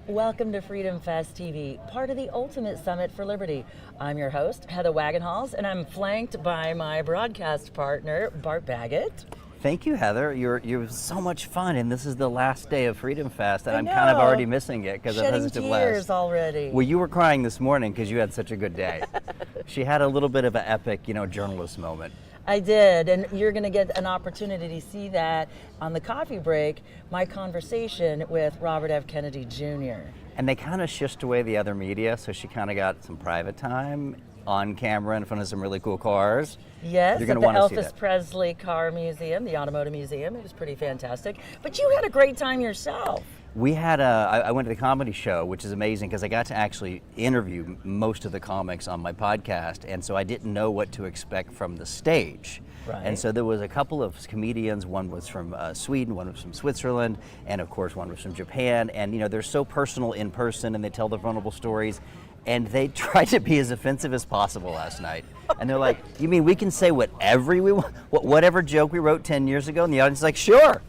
Welcome to Freedomfest TV, part of the Ultimate Summit for Liberty. I'm your host, Heather Wagenhals, and I'm flanked by my broadcast partner, Bart Baggett. Thank you, Heather. You're so much fun, and this is the last day of Freedomfest, and I I'm know. kind of already missing it because Shedding of tears already. Well, you were crying this morning because you had such a good day. She had a little bit of an epic, journalist moment. I did, and you're going to get an opportunity to see that on the coffee break, my conversation with Robert F. Kennedy Jr. And they kind of shushed away the other media, so she kind of got some private time on camera in front of some really cool cars. Yes, You're at going the to want to see Elvis that. Presley Car Museum, the Automotive Museum. It was pretty fantastic. But you had a great time yourself. We had I went to the comedy show, which is amazing because I got to actually interview most of the comics on my podcast, and so I didn't know what to expect from the stage. Right. And so there was a couple of comedians. One was from Sweden, one was from Switzerland, and of course one was from Japan. And they're so personal in person, and they tell their vulnerable stories. And they tried to be as offensive as possible last night. And they're like, "You mean we can say whatever we want, whatever joke we wrote 10 years ago?" And the audience is like, "Sure."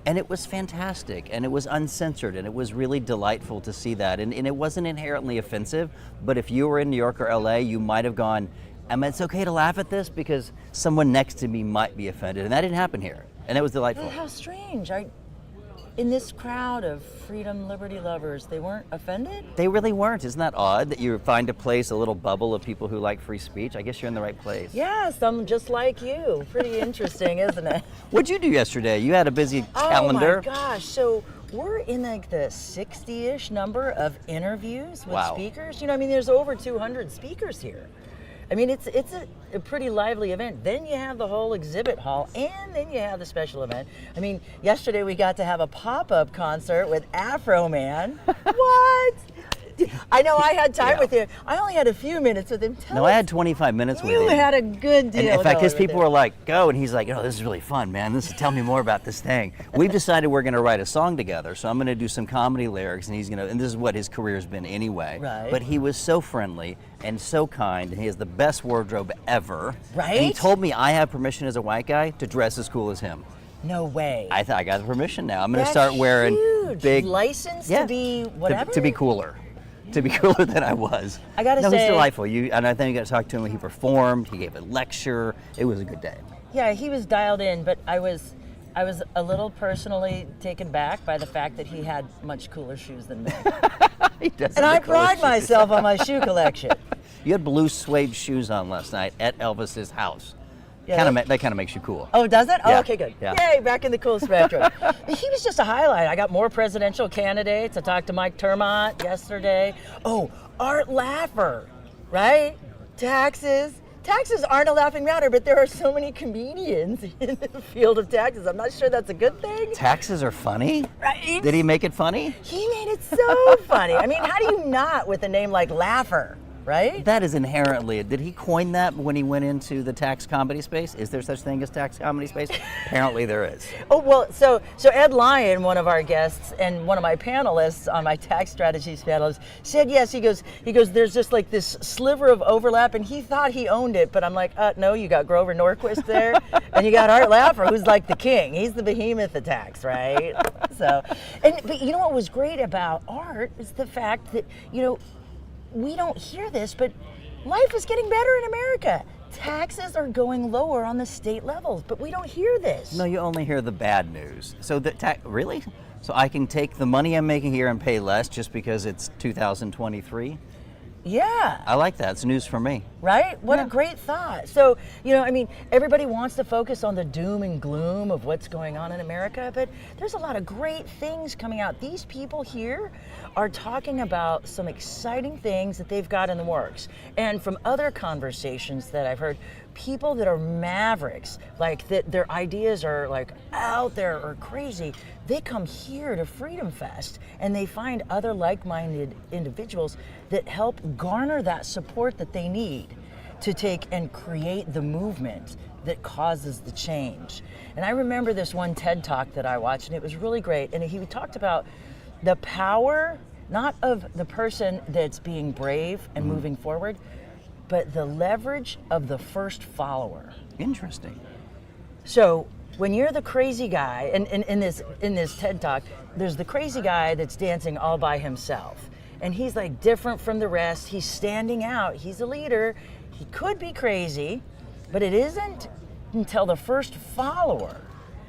And it was fantastic, and it was uncensored, and it was really delightful to see that. And it wasn't inherently offensive, but if you were in New York or LA, you might have gone, it's okay to laugh at this because someone next to me might be offended. And that didn't happen here, and it was delightful. How strange. In this crowd of freedom, liberty lovers, they weren't offended? They really weren't. Isn't that odd that you find a place, a little bubble of people who like free speech? I guess you're in the right place. Yes, I'm just like you. Pretty interesting, isn't it? What'd you do yesterday? You had a busy calendar. Oh my gosh. So we're in like the 60-ish number of interviews with Wow. speakers. There's over 200 speakers here. It's a pretty lively event. Then you have the whole exhibit hall, and then you have the special event. Yesterday we got to have a pop-up concert with Afro Man. What? I know I had time with him. I only had a few minutes with him. No, I had 25 minutes with him. You had a good deal. And in fact, his going with people it. were like, "Go," and he's like, "Oh, this is really fun, man. Tell me more about this thing." We've decided we're going to write a song together, so I'm going to do some comedy lyrics, and and this is what his career has been anyway. Right. But he was so friendly and so kind, and he has the best wardrobe ever. Right? And he told me I have permission as a white guy to dress as cool as him. No way. I thought I got the permission now. I'm going to That's start wearing huge. big License to be whatever? to be cooler. To be cooler than I was. I gotta no, say- he's delightful. And I think you got to talk to him. He performed. He gave a lecture. It was a good day. Yeah, he was dialed in, but I was a little personally taken back by the fact that he had much cooler shoes than me. He does. And have I the coolest pride shoes. myself on my shoe collection. You had blue suede shoes on last night at Elvis's house. Yeah. That kind of makes you cool. Oh, does it? Yeah. Oh, okay, good. Yeah. Yay, back in the cool spectrum. He was just a highlight. I got more presidential candidates. I talked to Mike Termont yesterday. Oh, Art Laffer, right? Taxes. Taxes aren't a laughing matter, but there are so many comedians in the field of taxes. I'm not sure that's a good thing. Taxes are funny? Right? Did he make it funny? He made it so funny. How do you not with a name like Laffer, right? That is inherently. Did he coin that when he went into the tax comedy space? Is there such thing as tax comedy space? Apparently there is. Oh, well, so Ed Lyon, one of our guests and one of my panelists on my tax strategies panel, said yes. He goes, there's just like this sliver of overlap, and he thought he owned it, but I'm like, no, you got Grover Norquist there, and you got Art Laffer, who's like the king. He's the behemoth of tax, right? But you know what was great about Art is the fact that, we don't hear this, but life is getting better in America. Taxes are going lower on the state levels, but we don't hear this. No, you only hear the bad news. So really? So I can take the money I'm making here and pay less just because it's 2023? Yeah. I like that. It's news for me. Right? What a great thought. So, everybody wants to focus on the doom and gloom of what's going on in America, but there's a lot of great things coming out. These people here are talking about some exciting things that they've got in the works. And from other conversations that I've heard, people that are mavericks, like that their ideas are like out there or crazy, they come here to Freedom Fest and they find other like-minded individuals that help garner that support that they need to take and create the movement that causes the change. And I remember this one TED Talk that I watched, and it was really great. And he talked about the power, not of the person that's being brave and moving forward, but the leverage of the first follower. Interesting. So when you're the crazy guy, and in this TED Talk, there's the crazy guy that's dancing all by himself. And he's like different from the rest. He's standing out. He's a leader. He could be crazy, but it isn't until the first follower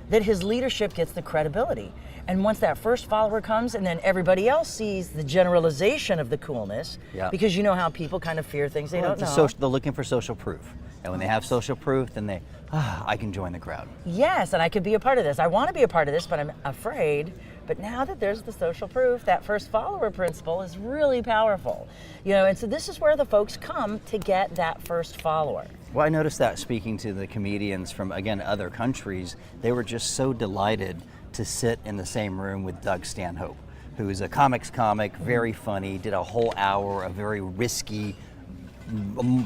that his leadership gets the credibility. And once that first follower comes, and then everybody else sees the generalization of the coolness, because you know how people kind of fear things they don't know. They're looking for social proof. And when they have social proof, then I can join the crowd. Yes, and I could be a part of this. I want to be a part of this, but I'm afraid. But now that there's the social proof, that first follower principle is really powerful. And so this is where the folks come to get that first follower. Well, I noticed that speaking to the comedians from, again, other countries, they were just so delighted to sit in the same room with Doug Stanhope, who is a comics comic, very funny, did a whole hour of very risky,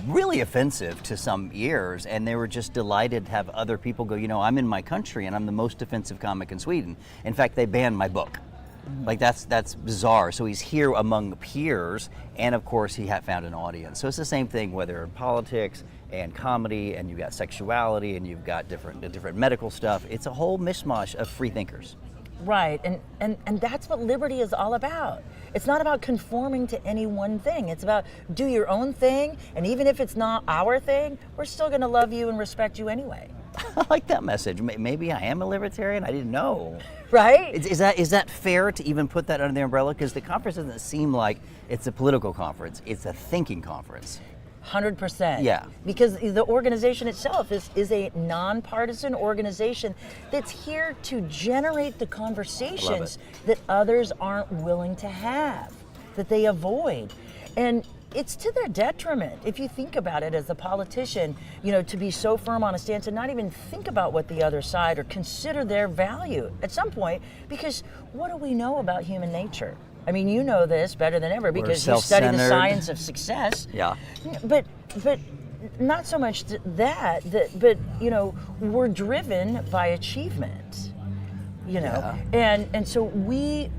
really offensive to some ears, and they were just delighted to have other people go, I'm in my country and I'm the most offensive comic in Sweden. In fact, they banned my book. Like that's bizarre. So he's here among peers, and of course he had found an audience. So it's the same thing whether in politics and comedy, and you've got sexuality, and you've got different medical stuff. It's a whole mishmash of free thinkers. Right, and that's what liberty is all about. It's not about conforming to any one thing. It's about do your own thing, and even if it's not our thing, we're still going to love you and respect you anyway. I like that message. Maybe I am a libertarian. I didn't know. Right? Is that fair to even put that under the umbrella? Because the conference doesn't seem like it's a political conference. It's a thinking conference. 100%. Yeah. Because the organization itself is a nonpartisan organization that's here to generate the conversations that others aren't willing to have, that they avoid. And it's to their detriment, if you think about it as a politician, to be so firm on a stance and not even think about what the other side or consider their value at some point, because what do we know about human nature? I mean, you know this better than ever because you study the science of success. Yeah. But not so much but we're driven by achievement. And so we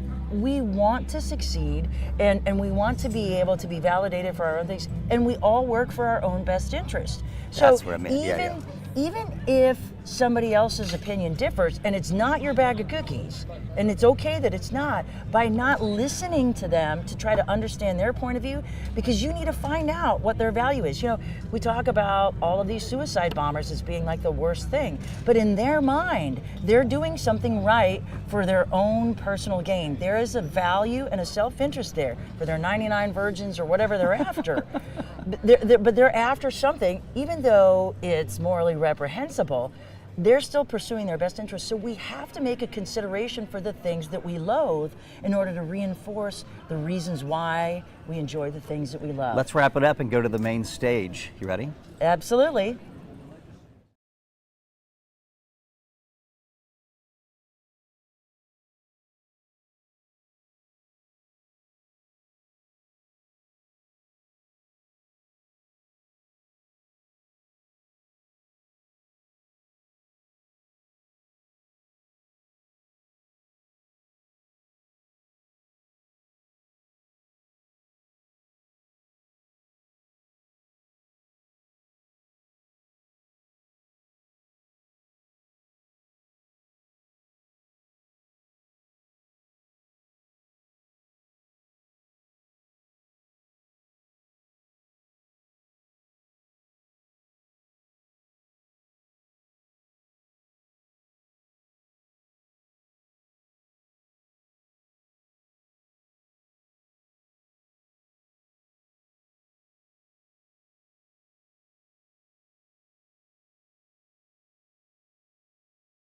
want to succeed, and we want to be able to be validated for our own things, and we all work for our own best interest. So that's what I mean. Even if somebody else's opinion differs, and it's not your bag of cookies, and it's okay that it's not, by not listening to them to try to understand their point of view, because you need to find out what their value is. We talk about all of these suicide bombers as being like the worst thing, but in their mind, they're doing something right for their own personal gain. There is a value and a self-interest there for their 99 virgins or whatever they're after. But they're after something, even though it's morally reprehensible, they're still pursuing their best interest. So we have to make a consideration for the things that we loathe in order to reinforce the reasons why we enjoy the things that we love. Let's wrap it up and go to the main stage. You ready? Absolutely.